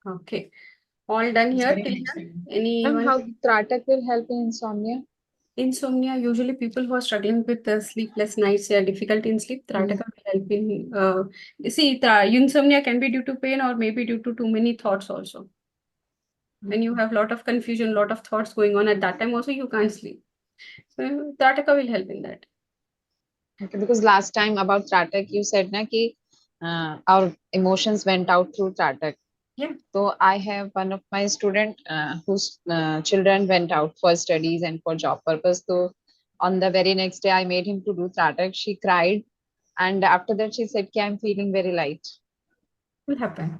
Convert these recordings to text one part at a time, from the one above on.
Okay. All done It's here very till nice. now? And Anyone? how Tratak will help in insomnia? Insomnia, usually people who are struggling with sleepless nights, are difficulty in sleep, Trataka will help in. Insomnia can be due to pain or maybe due to too many thoughts also. When you have a lot of confusion, lot of thoughts going on at that time also, you can't sleep. So Trataka will help in that. Okay, because last time about Tratak, you said na ki our emotions went out through Tratak. Yeah. So I have one of my student whose children went out for studies and for job purpose. So on the very next day, I made him to do Tratak. She cried, and after that, she said, "Ki I'm feeling very light." It will happen.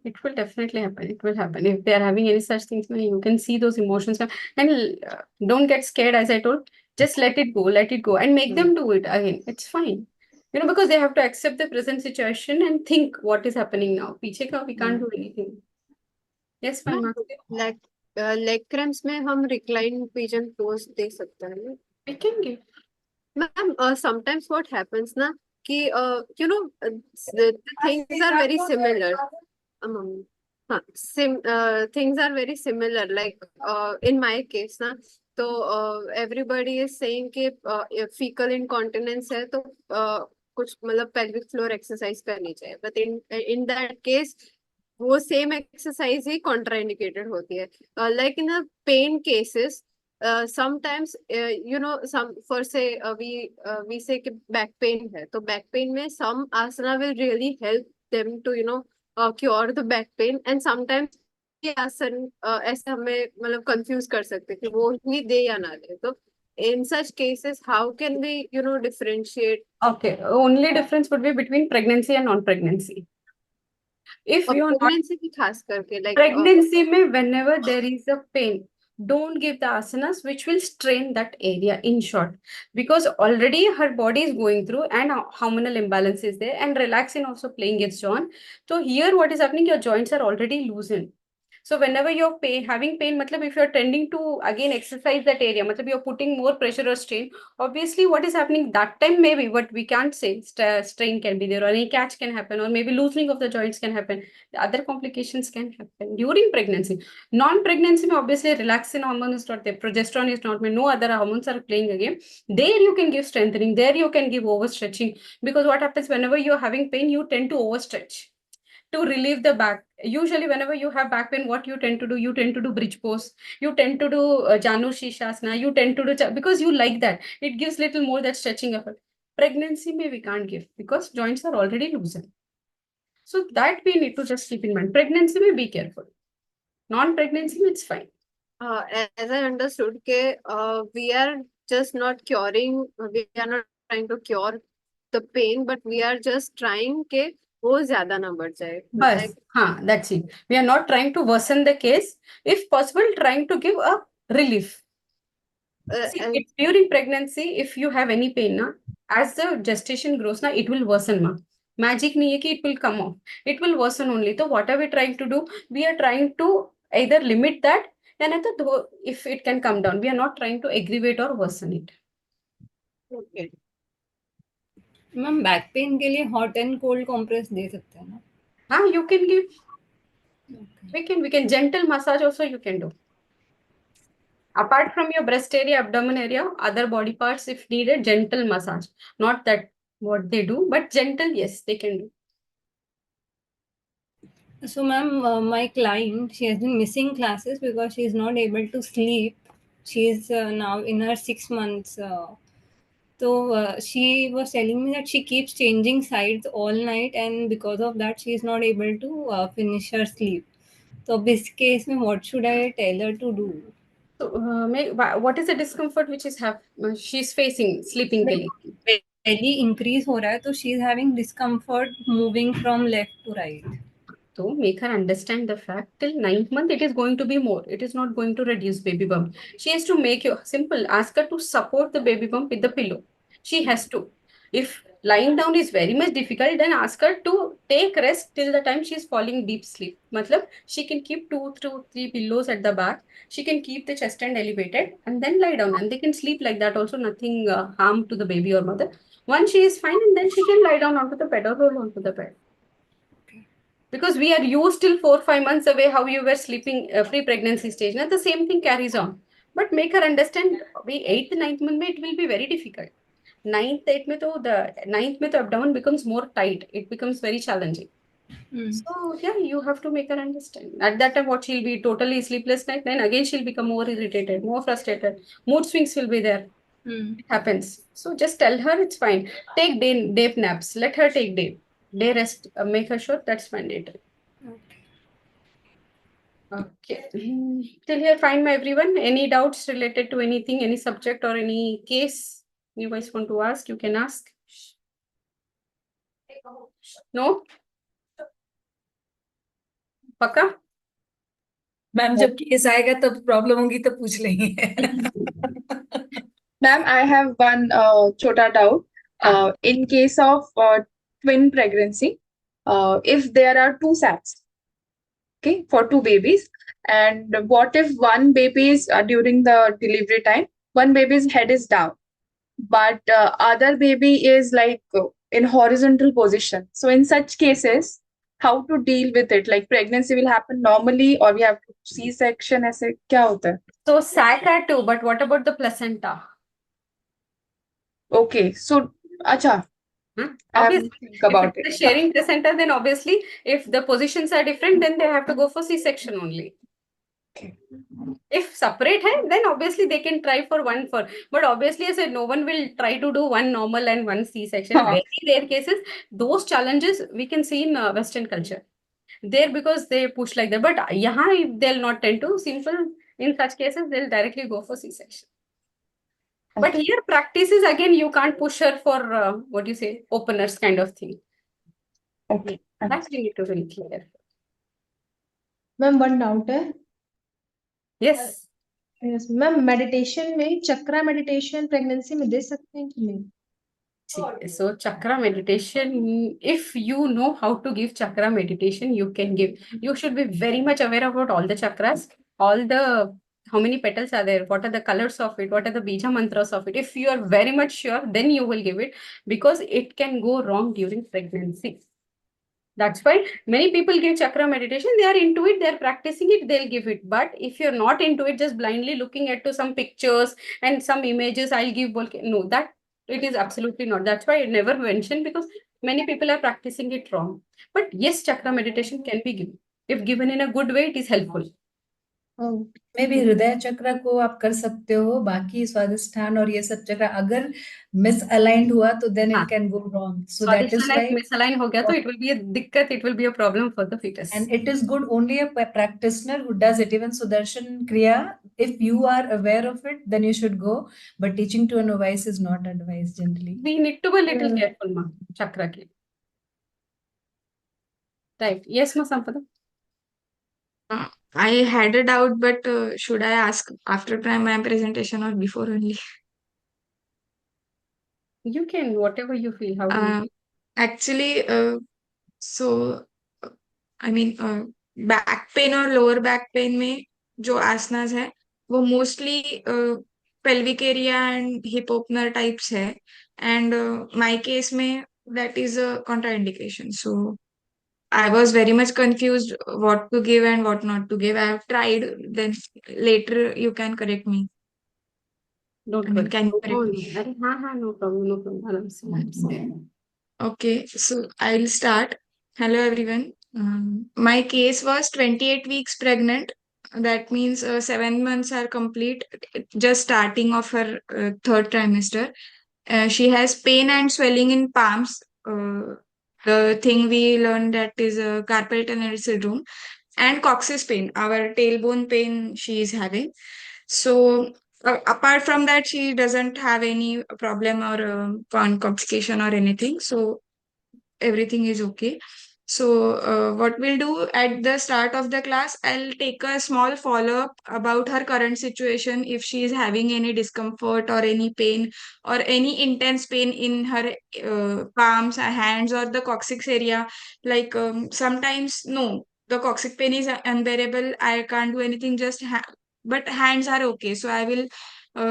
It will definitely happen. It will happen. If they are having any such things, you can see those emotions. And don't get scared, as I told. Just let it go, and make them do it again. It's fine. Because they have to accept the present situation and think what is happening now. पीछे का we can't do anything. Yes, fine, ma'am Mark. Leg cramps में हम recline pigeon pose दे सकते हैं ना? We can give. Ma'am sometimes what happens ना कि the things are very similar. Mummy. हाँ, things are very similar. Like in my case ना, तो everybody is saying कि fecal incontinence है तो कुछ मतलब pelvic floor exercise करनी चाहिए. But in that case वो सेम एक्सरसाइज ही कॉन्ट्राइंडिकेटेड होती है. Like in pen cases sometimes some for say we say कि back pain है तो back pain में some asana will really help them to cure the back pain and sometimes ये आसन ऐसे हमें मतलब कंफ्यूज कर सकते हैं कि वो ही दे या ना दे. तो in such cases how can we differentiate? Okay. Only difference would be between pregnancy and non-pregnancy. If you're not pregnancy की खास करके like pregnancy, whenever there is a pain, don't give the asanas which will strain that area, in short, because already her body is going through and hormonal imbalance is there and relaxin also playing its on. So here what is happening, your joints are already loosened. So whenever you're having pain, matlab if you're tending to again exercise that area, matlab you're putting more pressure or strain, obviously what is happening that time, maybe what we can't say, strain can be there or any catch can happen or maybe loosening of the joints can happen. The other complications can happen during pregnancy. Non-pregnancy, obviously relaxin hormone is not there, progesterone is not there, no other hormones are playing a game. There you can give strengthening, there you can give overstretching, because what happens whenever you're having pain, you tend to overstretch to relieve the back. Usually whenever you have back pain, what you tend to do, you tend to do bridge pose, you tend to do Janu Shishasana, you tend to do, because you like that. It gives little more that stretching effort. Pregnancy may we can't give because joints are already loosened. So that we need to just keep in mind. Pregnancy may be careful. Non-pregnancy, it's fine. As I understood, we are just not curing, we are not trying to cure the pain, but we are just trying के वो ज्यादा ना बढ़ जाए. Bas, that's it. We are not trying to worsen the case. If possible, trying to give a relief. See, during pregnancy, if you have any pain, as the gestation grows, it will worsen. Magic nahi hai ki it will come off. It will worsen only. So what are we trying to do? We are trying to either limit that, and if it can come down, we are not trying to aggravate or worsen it. Okay. Ma'am back pain के लिए hot and cold compress दे सकते हैं ना? हाँ, you can give. We can gentle massage also you can do. Apart from your breast area, abdomen area, other body parts, if needed, gentle massage. Not that what they do, but gentle, yes, they can do. So, ma'am, my client, she has been missing classes because she is not able to sleep. She is now in her 6 months. So she was telling me that she keeps changing sides all night, and because of that, she is not able to finish her sleep. So, this case, में what should I tell her to do? So, what is the discomfort which is she's facing sleeping के लिए? Belly increase हो रहा है, तो she is having discomfort moving from left to right. So make her understand the fact till 9th month it is going to be more. It is not going to reduce baby bump. She has to make you simple. Ask her to support the baby bump with the pillow. She has to. If lying down is very much difficult, then ask her to take rest till the time she is falling deep sleep. Matlab, she can keep 2 to 3 pillows at the back. She can keep the chest end elevated and then lie down. And they can sleep like that also. Nothing harm to the baby or mother. Once she is fine, and then she can lie down onto the bed or roll onto the bed. Because we are used till 4-5 months away how you were sleeping pre-pregnancy stage. Now the same thing carries on. But make her understand, we 8th, 9th month it will be very difficult. 9th, 8th mein to the 9th mein to abdomen becomes more tight. It becomes very challenging. So yeah, you have to make her understand. At that time, what she'll be totally sleepless night, then again she'll become more irritated, more frustrated. Mood swings will be there. It happens. So just tell her it's fine. Take day naps. Let her take day rest. Make her sure that's mandatory. Okay. Till here, fine, my everyone. Any doubts related to anything, any subject or any case you guys want to ask? You can ask. No? पक्का? Ma'am जब case आएगा तब problem होगी तब पूछ लेंगे Ma'am, I have one chota doubt. In case of twin pregnancy, if there are two sacs, okay, for two babies, and what if one baby is during the delivery time, one baby's head is down, but other baby is like in horizontal position. So in such cases, how to deal with it? Like pregnancy will happen normally, or we have to C-section? ऐसे क्या होता है? So sac are two, but what about the placenta? Okay, so acha, I have to Obviously, think about if it. it's sharing placenta, then obviously, if the positions are different, then they have to go for C-section only. Okay. If separate hai, then obviously they can try for one for. But obviously, I said no one will try to do one normal and one C-section. Very rare cases, those challenges we can see in Western culture. There because they push like that. But yahan they'll not tend to. Simple, in such cases, they'll directly go for C-section. But here practice is again, you can't push her for what do you say, openers kind of thing. Okay. That we need to be clear. Ma'am one doubt है Yes. Yes ma'am meditation में चक्रा meditation pregnancy में दे सकते हैं कि नहीं So chakra meditation, if you know how to give chakra meditation, you can give. You should be very much aware about all the chakras, all the how many petals are there, what are the colors of it, what are the bija mantras of it. If you are very much sure, then you will give it because it can go wrong during pregnancy. That's why many people give chakra meditation. They are into it, they are practicing it, they'll give it. But if you're not into it, just blindly looking at to some pictures and some images, I'll give no, that it is absolutely not. That's why I never mentioned because many people are practicing it wrong. But yes, chakra meditation can be given. If given in a good way, it is helpful. मे भी हृदय चक्र को आप कर सकते हो बाकी स्वादिष्ठान और ये सब चक्र अगर मिस अलाइंड हुआ तो देन हाँ. It can go wrong so that is Swadhisthana, if why misaligned हो गया तो it will be a दिक्कत, it will be a problem for the fetus. and it is good only a practitioner who does it. Even Sudarshan Kriya, if you are aware of it, then you should go. But teaching to a novice is not advised generally. We need to be a little careful, ma, chakra ke. Right. Yes, ma, Sampada. I had a doubt, but should I ask after my presentation or before only? You can, whatever you feel, how you Actually, so I mean, back pain और lower back pain में जो asanas है, वो mostly pelvic area and hip opener types है, and my case में that is a contraindication. So I was very much confused what to give and what not to give. I have tried, then later you can correct me. don't I mean, worry. can you correct me? अरे हाँ, no problem, no problem. आराम से. Okay, so I'll start. Hello, everyone. My case was 28 weeks pregnant. That means 7 months are complete, just starting of her third trimester. She has pain and swelling in palms. The thing we learned that is carpal tunnel syndrome and coccyx pain, our tailbone pain she is having. So apart from that, she doesn't have any problem or complication or anything. So everything is okay. So what we'll do at the start of the class, I'll take a small follow-up about her current situation, if she is having any discomfort or any pain or any intense pain in her palms, her hands or the coccyx area. Like sometimes, no, the coccyx pain is unbearable. I can't do anything, just but hands are okay. So I will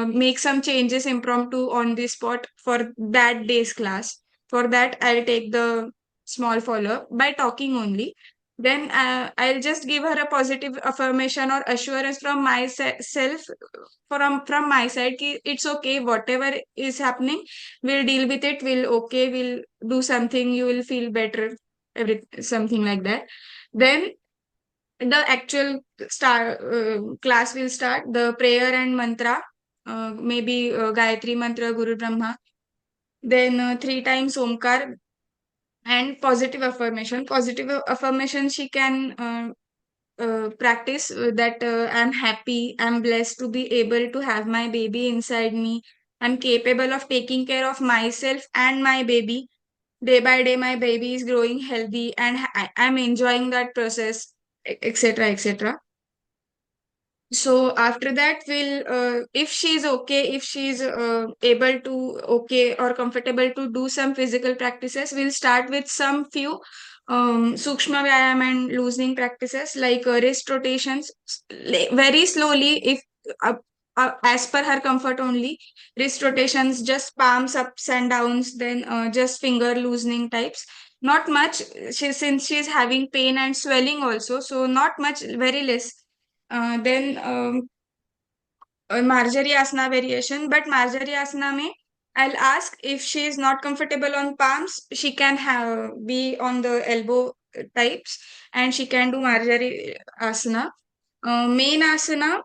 make some changes impromptu on the spot for that day's class. For that, I'll take the small follow-up by talking only. Then I'll just give her a positive affirmation or assurance from myself, from my side, ki it's okay, whatever is happening, we'll deal with it, we'll do something, you will feel better, something like that. Then the actual class will start, the prayer and mantra, maybe Gayatri Mantra, Guru Brahma, then 3 times Omkar, and positive affirmation. Positive affirmation she can practice, that I'm happy, I'm blessed to be able to have my baby inside me. I'm capable of taking care of myself and my baby. Day by day, my baby is growing healthy, and I'm enjoying that process, etc., etc. So after that, if she's okay, if she's able to, okay, or comfortable to do some physical practices, we'll start with some few sukshma vyayam and loosening practices, like wrist rotations, very slowly, if uh, as per her comfort only. Wrist rotations, just palms ups and downs, then just finger loosening types. Not much, since she's having pain and swelling also, so not much, very less. Then Marjorie Asana variation, but Marjorie Asana mein, I'll ask if she is not comfortable on palms, she can be on the elbow types, and she can do Marjorie Asana. Main Asana,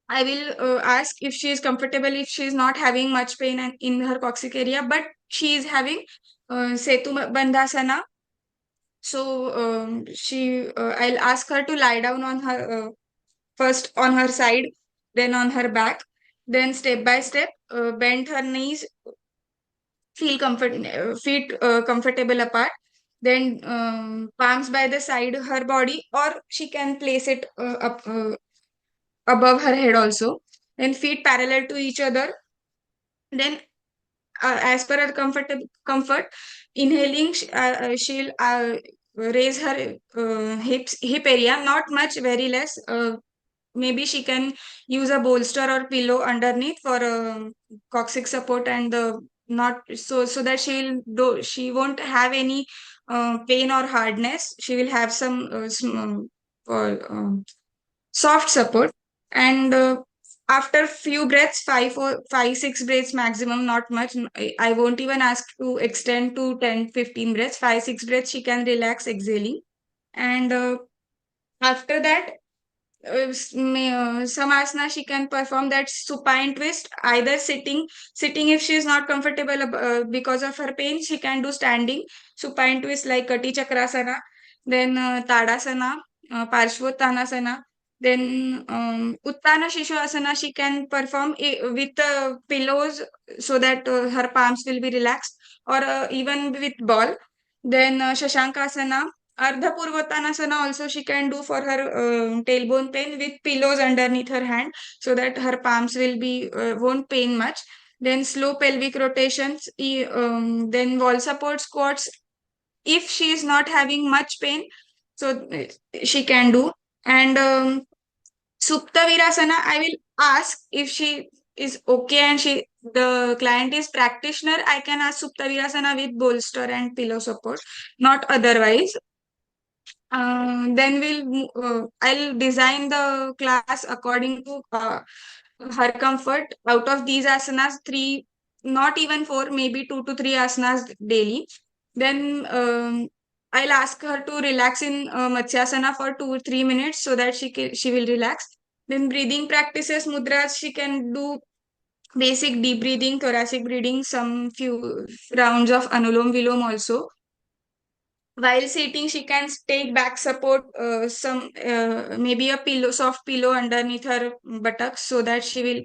I will ask if she is comfortable, if she is not having much pain in her coccyx area, but she is having Setu Bandhasana. So I'll ask her to lie down on her, first on her side, then on her back, then step by step, bend her knees, feet comfortable apart, then palms by the side her body, or she can place it up above her head also, then feet parallel to each other. Then as per her comfort, inhaling, she'll raise her hip area, not much, very less. Maybe she can use a bolster or pillow underneath for coccyx support, and the not so that she won't have any pain or hardness. She will have some soft support. And after few breaths, 5 or 5 6 breaths maximum, not much. I won't even ask to extend to 10 15 breaths. 5 6 breaths she can relax exhaling. And after that, some asana she can perform, that supine twist, either sitting if she is not comfortable because of her pain, she can do standing supine twist, like kati chakrasana, then tadasana, parshvottanasana, then uttana shishu asana she can perform with pillows, so that her palms will be relaxed, or even with ball. Then shashankasana, Ardha Purvottanasana also she can do for her tailbone pain, with pillows underneath her hand, so that her palms will be won't pain much. Then slow pelvic rotations, then wall support squats. If she is not having much pain, so she can do. And Supta Virasana, I will ask if she is okay, and the client is practitioner, I can ask Supta Virasana with bolster and pillow support, not otherwise. Then I'll design the class according to her comfort. Out of these asanas, three, not even four, maybe 2 to 3 asanas daily. Then I'll ask her to relax in Matsyasana for 2 or 3 minutes, so that she will relax. Then breathing practices, mudras, she can do basic deep breathing, thoracic breathing, some few rounds of Anulom Vilom also. While sitting, she can take back support, some maybe a pillow, soft pillow underneath her buttocks, so that she will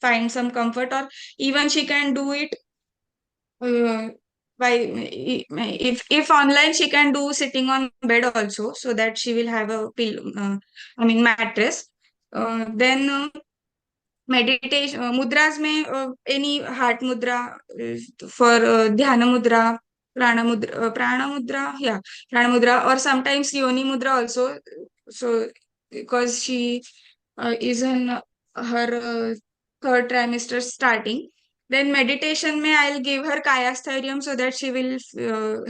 find some comfort. Or even she can do it uh, by, if online, she can do sitting on bed also, so that she will have a pillow, mattress. Then meditation mudras में any heart mudra, for dhyana mudra, prana mudra, yeah, prana mudra, or sometimes yoni mudra also. So because she is in her third trimester starting, Then meditation mein I'll give her Kayastharium so that she will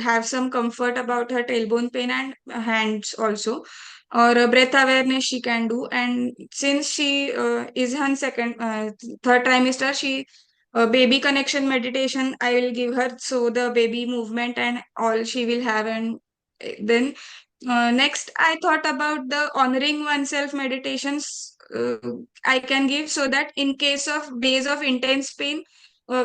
have some comfort about her tailbone pain and hands also. Or breath awareness she can do. And since she is on third trimester, she baby connection meditation I will give her, so the baby movement and all she will have. And then next I thought about the honoring oneself meditations I can give, so that in case of days of intense pain,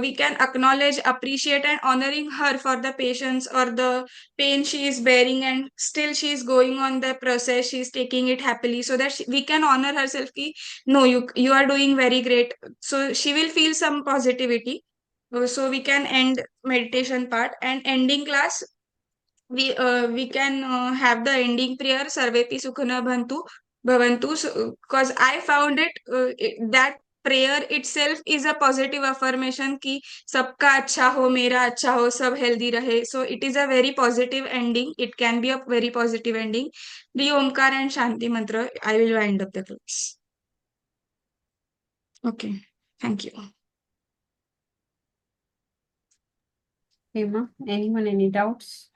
we can acknowledge, appreciate, and honoring her for the patience or the pain she is bearing, and still she is going on the process. She is taking it happily, so that we can honor herself. Ki, no, you are doing very great. So she will feel some positivity. So we can end meditation part, and ending class we can have the ending prayer Sarvepi Sukhana Bhavantu, because I found that prayer itself is a positive affirmation ki sabka acha ho, mera acha ho, sab healthy rahe. So it is a very positive ending. It can be a very positive ending. The Omkar and Shanti mantra, I will wind up the class. Okay, thank you. Hema, anyone, any doubts?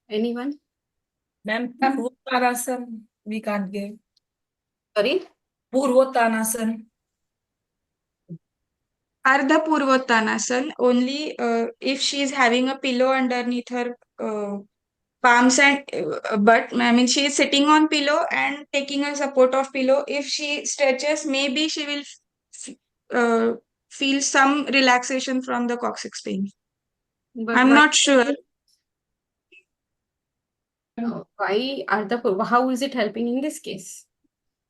Anyone? Ma'am, Purvottanasana we can't give. Sorry? Purvottanasana. Ardha Purvottanasana, only if she is having a pillow underneath her palms and butt. I mean, she is sitting on pillow and taking a support of pillow. If she stretches, maybe she will feel some relaxation from the coccyx pain. But I'm not sure. Why how is it helping in this case?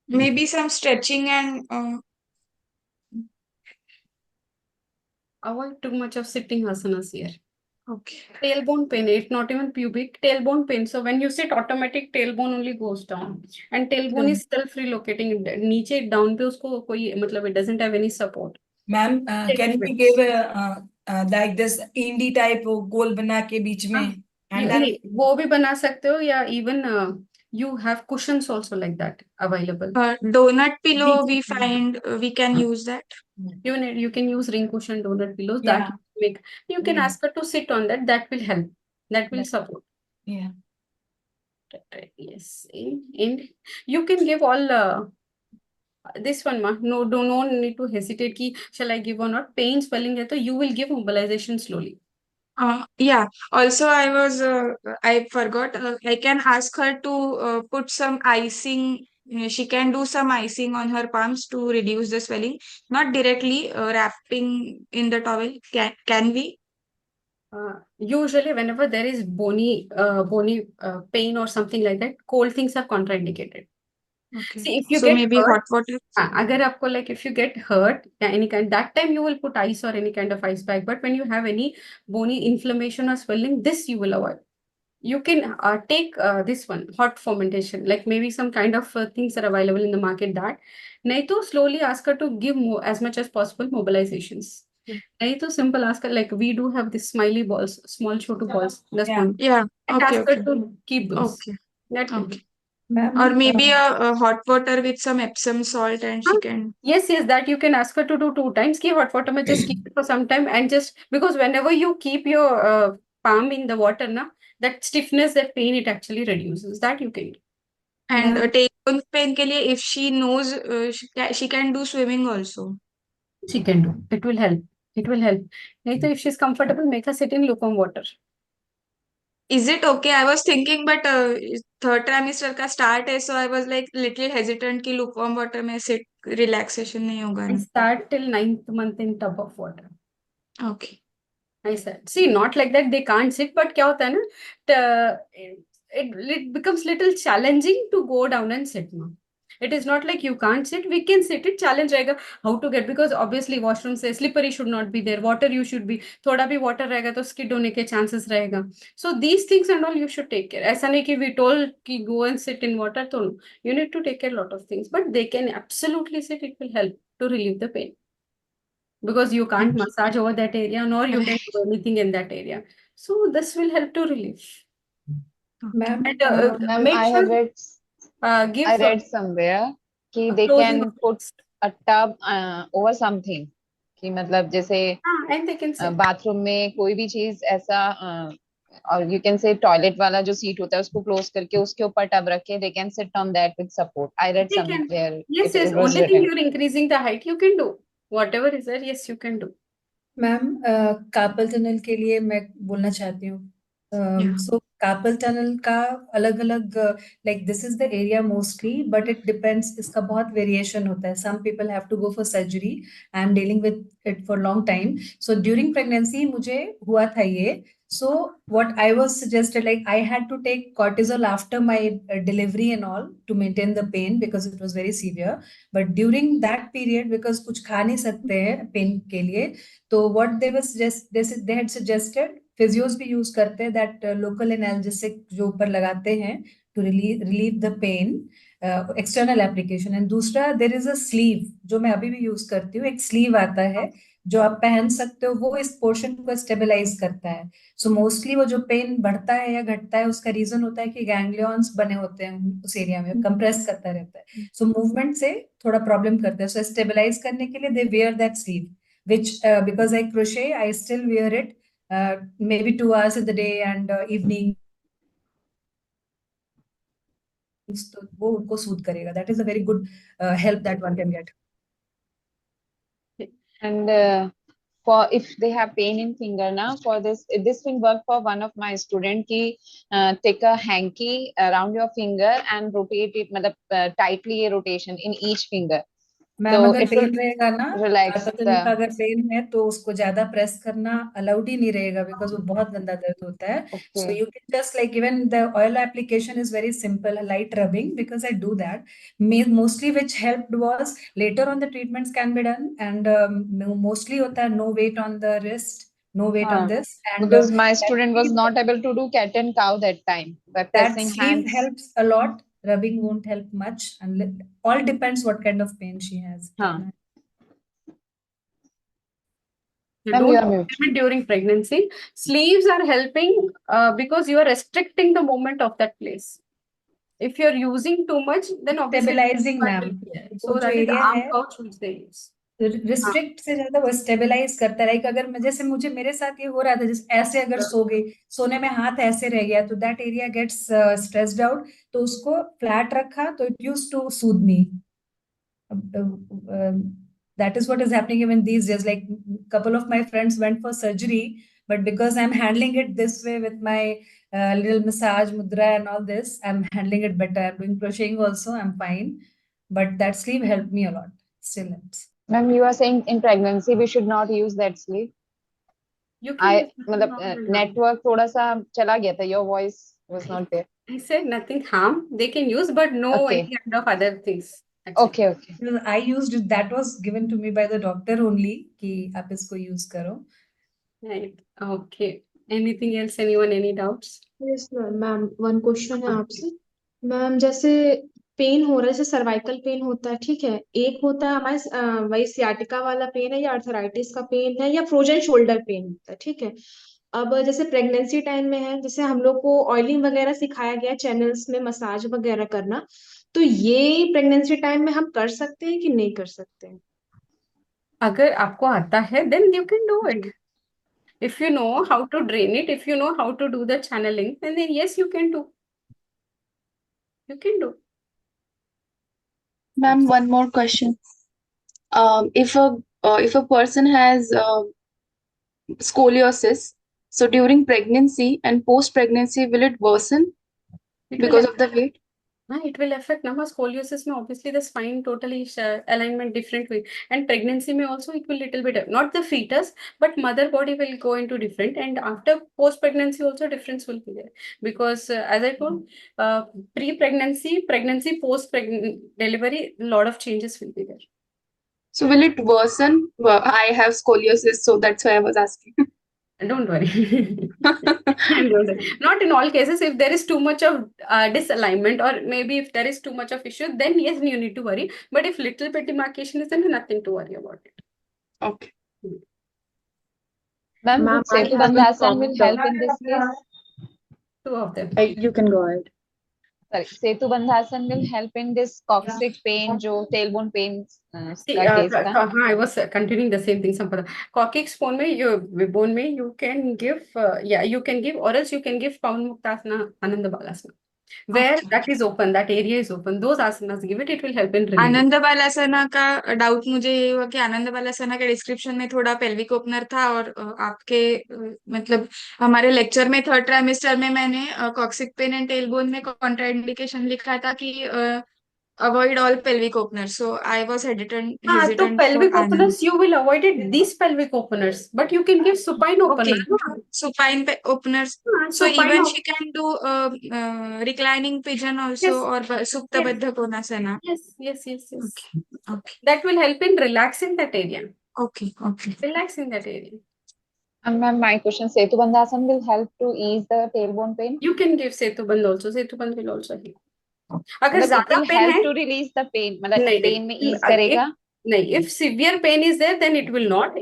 Maybe some stretching and Avoid too much of sitting asanas here. okay. Tailbone pain, it's not even pubic, tailbone pain. So when you sit, automatic tailbone only goes down. And tailbone is self-relocating. नीचे down पे उसको कोई मतलब it doesn't have any support. Ma'am, can we give like this indie type गोल बना के बीच में? And that नहीं, वो भी बना सकते हो या even you have cushions also like that available. Donut pillow we find we can use that. You can use ring cushion donut pillows Yeah. that make you can Yeah. ask her to sit on that. That will help. That will support. yeah. Right, yes. And you can give all this one, ma. No need to hesitate. Ki, shall I give or not? Pain, swelling, hai to you will give mobilization slowly. Yeah. Also, I forgot. I can ask her to put some icing. She can do some icing on her palms to reduce the swelling. Not directly wrapping in the towel. Can we? Usually, whenever there is bony pain or something like that, cold things are contraindicated. Okay. See, if you So get maybe hurt, hot water. अगर आपको like if you get hurt, any kind, that time you will put ice or any kind of ice pack. But when you have any bony inflammation or swelling, this you will avoid. You can take this one, hot fermentation, like maybe some kind of things are available in the market that. नहीं तो slowly ask her to give more, as much as possible mobilizations. नहीं तो simple ask her, like we do have these smiley balls, small chotu balls. That's Yeah. one. Yeah. And Okay. ask her Okay. to keep those. Okay. That will Okay. Ma'am, Or maybe a hot water with some Epsom salt, and she can. Yes, that you can ask her to do 2 times. Ki hot water, just keep it for some time and just because whenever you keep your palm in the water, na, that stiffness, that pain, it actually reduces. That you can do. And Yeah. tailbone pain ke liye, if she knows, she can do swimming also. She can do. It will help. It will help. Nahi to if she's comfortable, make her sit in lukewarm water. Is it okay? I was thinking, but third trimester का start है, so I was like little hesitant कि lukewarm water में sit relaxation नहीं होगा I ना. start till 9th month in tub of water. Okay. I said, see, not like that they can't sit, but क्या होता है ना, it becomes little challenging to go down and sit, ma. It is not like you can't sit, we can sit. It challenge रहेगा how to get, because obviously washroom से slippery should not be there, water you should be, थोड़ा भी water रहेगा तो skid होने के chances रहेगा. So these things and all you should take care. ऐसा नहीं कि we told कि go and sit in water, तो no. You need to take care a lot of things, but they can absolutely sit. It will help to relieve the pain. Because you can't massage over that area, nor you can do anything in that area. So this will help to relieve. Ma'am, And Ma'am, make I sure. have read Give I read somewhere कि they closing can of put books. a tub over something, कि मतलब जैसे And they can say, bathroom में कोई भी चीज ऐसा और यू कैन से टॉयलेट वाला जो सीट होता है उसको क्लोज करके उसके ऊपर टब रख के they can sit on that with support. I read they can. somewhere Yes, it yes. was Only thing written. you're increasing the height, you can do. Whatever is there, yes, you can do. Ma'am carpal tunnel के लिए मैं बोलना चाहती हूँ Yeah. सो carpal tunnel का अलग अलग like this is the area mostly but it depends इसका बहुत वेरिएशन होता है some people have to go for surgery I am dealing with it for long time so during pregnancy मुझे हुआ था ये so what I was suggested like I had to take cortisol after my delivery and all to maintain the pain because it was very severe but during that period because कुछ खा नहीं सकते हैं pen के लिए तो what they were they had suggested physios भी use करते हैं that local analgesic जो ऊपर लगाते हैं to relieve the pain external application and दूसरा there is a sleeve जो मैं अभी भी यूज करती हूँ एक sleeve आता है जो आप पहन सकते हो वो इस पोर्शन को स्टेबलाइज करता है सो मोस्टली वो जो पेन बढ़ता है या घटता है उसका रीजन होता है कि गैंग्लियंस बने होते हैं उस एरिया में कंप्रेस करता रहता है सो मूवमेंट से थोड़ा प्रॉब्लम करता है सो स्टेबलाइज करने के लिए they wear that sleeve which because I crochet, I still wear it maybe 2 hours in the day and evening. तो वो उनको सूट करेगा. That is a very good help that one can get. And for if they have pain in finger now for this will work for one of my student ki take a hanky around your finger and rotate it मतलब tightly a rotation in each finger. Ma'am So अगर it will pen रहेगा ना relax carpel the tunnel का अगर pen है तो उसको ज्यादा प्रेस करना अलाउड ही नहीं रहेगा बिकॉज वो बहुत गंदा दर्द होता है so okay. You can just like even the oil application is very simple light rubbing because I do that mostly which helped was later on the treatments can be done and mostly होता है no weight on the wrist no weight on this and Because my student was not able to do cat and cow that time by that pressing sleeve hands. helps a lot rubbing won't help much and all depends what kind of pain she has. हाँ. You Ma'am, don't you are mute. limit during pregnancy. Sleeves are helping because you are restricting the movement of that place. If you're using too much, then obviously Stabilizing, ma'am. so वो जो that is area arm है pouch which they use. Restrict से ज्यादा वो stabilise करता है like अगर मैं जैसे मुझे मेरे साथ ये हो रहा था जैसे ऐसे अगर सो गई सोने में हाथ ऐसे रह गया तो that area gets stressed out तो उसको फ्लैट रखा तो it used to soothe me that is what is happening even these days like couple of my friends went for surgery but because I'm handling it this way with my little massage mudra and all this I'm handling it better I'm doing crocheting also I'm fine but that sleeve helped me a lot still helps. Ma'am, you are saying in pregnancy we should not use that sleeve. You can use मतलब nothing harm. network थोड़ा सा चला गया था. Your voice was not there. I said nothing harm. They can use, but no Okay. any kind of other things. actually. Okay, okay. Because I used it that was given to me by the doctor only कि आप इसको use करो. Right. Okay. Anything else? Anyone? Any doubts? Yes ma'am one question है आपसे ma'am जैसे pen हो रहा है जैसे सर्वाइकल पेन होता है ठीक है एक होता है हमारे वही सियाटिका वाला पेन है या अर्थराइटिस का पेन है या फ्रोजन शोल्डर पेन होता है ठीक है अब जैसे प्रेगनेंसी टाइम में है जैसे हम लोग को ऑयलिंग वगैरह सिखाया गया चैनल्स में मसाज वगैरह करना तो ये प्रेगनेंसी टाइम में हम कर सकते हैं कि नहीं कर सकते हैं अगर आपको आता है, then you can do it. If you know how to drain it, if you know how to do the channeling, then yes, you can do. You can do. Ma'am, one more question. If a person has scoliosis, so during pregnancy and post-pregnancy, will it worsen It will because of the weight? it will affect now scoliosis में obviously the spine totally alignment different way and pregnancy में also it will little bit not the fetus but mother body will go into different and after post pregnancy also difference will be there because as I told pregnancy post delivery lot of changes will be there. So will it worsen? Well, I have scoliosis, so that's why I was asking. Don't worry. Not in all cases. If there is too much of disalignment or maybe if there is too much of issue, then yes, you need to worry. But if little bit demarcation is, then nothing to worry about it. Okay. Ma'am, Ma'am, I Setu have a Bandhasan will comment help out. in this case. Two of them. You can go ahead. sorry, Setu Bandhasan will help in this coccyx pain, जो tailbone pain See, का case था. I was continuing the same thing, Sampada. Coccyx bone में you can give, you can give, or else you can give Pawan Muktasana, Ananda Balasana. Where Okay. that is open, that area is open. Those asanas give it, it will help in relieving. आनंद बालासना का doubt मुझे ये हुआ कि आनंद बालासना के description में थोड़ा pelvic opener था, और आपके मतलब हमारे लेक्चर में थर्ड ट्राइमेस्टर में मैंने कॉक्सिक पेन एंड टेलबोन में कॉन्ट्राइंडिकेशन लिखा था कि avoid all pelvic opener, so I was तो हेजिटेंट फॉर pelvic आनंद. openers, you will avoid it, these pelvic openers, but you can give supine Okay, opener. supine openers. हाँ, So supine even op- she can do reclining pigeon also, Yes. or Supta Yes. Baddha Konasana. Yes. Okay, okay, That will help in relaxing that area. okay, okay. Relaxing that area. And ma'am, my question, Setu Bandhasan will help to ease the tailbone pain. You can give Setubandh also. Setubandh will also help. अगर मतलब it ज्यादा will pen help है, to release the pain. मतलब नहीं pain में ease if करेगा. नहीं, if severe pain is there, then it will not.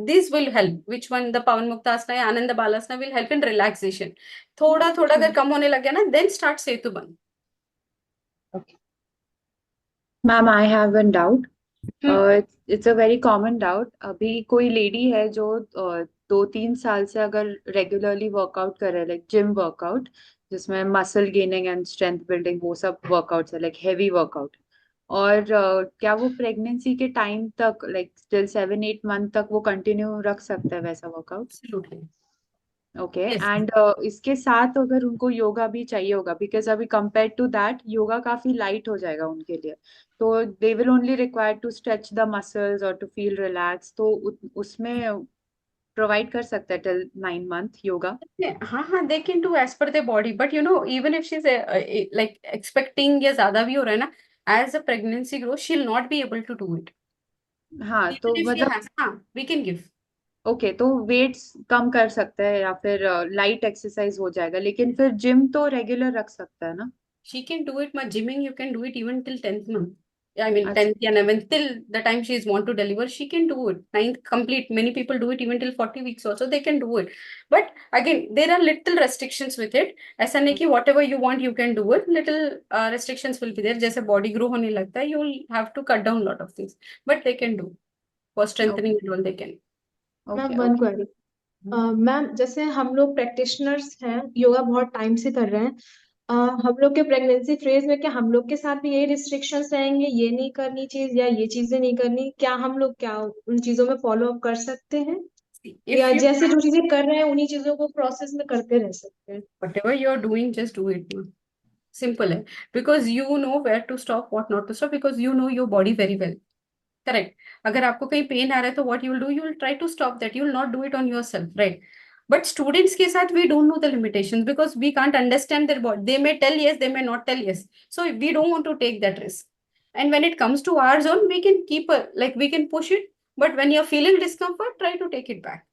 This will help. Which one? The Pawan Muktasana या Ananda Balasana will help in relaxation. थोड़ा अगर कम होने लग गया ना, then start Setubandh. Ma'am I have one doubt. Hmm. It's a very common doubt. अभी कोई lady है जो 2-3 साल से अगर रेगुलरली वर्कआउट कर रहे हैं, लाइक जिम वर्कआउट जिसमें muscle gaining and strength building वो सब वर्कआउट्स है, लाइक हेवी वर्कआउट, और क्या वो प्रेगनेंसी के टाइम तक लाइक टिल 7-8 मंथ तक वो कंटिन्यू रख सकता है वैसा workout? Absolutely. Okay. Yes. And इसके साथ अगर उनको योगा भी चाहिए होगा, बिकॉज अभी कंपेयर टू दैट योगा काफी लाइट हो जाएगा उनके लिए, तो they will only require to stretch the muscles और टू फील रिलैक्स, तो उसमें प्रोवाइड कर सकता है टिल 9 मंथ योगा? हाँ, they can do as per their body, but even if she's like expecting या ज्यादा भी हो रहा है ना, as the pregnancy grows, she'll not be able to do it. हाँ, तो Even if she मतलब has, we can give. Okay, तो वेट्स कम कर सकता है या फिर लाइट एक्सरसाइज हो जाएगा, लेकिन फिर जिम तो रेगुलर रख सकता है ना? She can do it, but gymming you can do it even till 10th month. I mean, अच्छा. 10th and 11th, till the time she is want to deliver, she can do it. 9th complete. Many people do it even till 40 weeks also, they can do it. But again, there are little restrictions with it. ऐसा नहीं कि whatever you want, you can do it. Little restrictions will be there. जैसे body grow होने लगता है, you will have to cut down lot of things. But they can do. For strengthening and all, they can. Ma'am okay. One query. Ma'am जैसे हम लोग practitioners हैं, योगा बहुत time से कर रहे हैं, हम लोग के प्रेगनेंसी फेज में क्या हम लोग के साथ भी यही रिस्ट्रिक्शंस रहेंगे, ये नहीं करनी चीज या ये चीजें नहीं करनी, क्या हम लोग क्या उन चीजों में फॉलो अप कर सकते हैं, If या you जैसे जो चीजें कर रहे हैं उन्हीं चीजों को प्रोसेस में करते रह सकते हैं? whatever you're doing, just do it. No? Simple है. Because you know where to stop, what not to stop, because you know your body very well. Correct. अगर आपको कहीं पेन आ रहा है तो what you will do, you will try to stop that. You will not do it on yourself, right? But students के साथ we don't know the limitations because we can't understand their body. They may tell yes, they may not tell yes. So we don't want to take that risk. And when it comes to our zone, we can keep we can push it. But when you're feeling discomfort, try to take it back.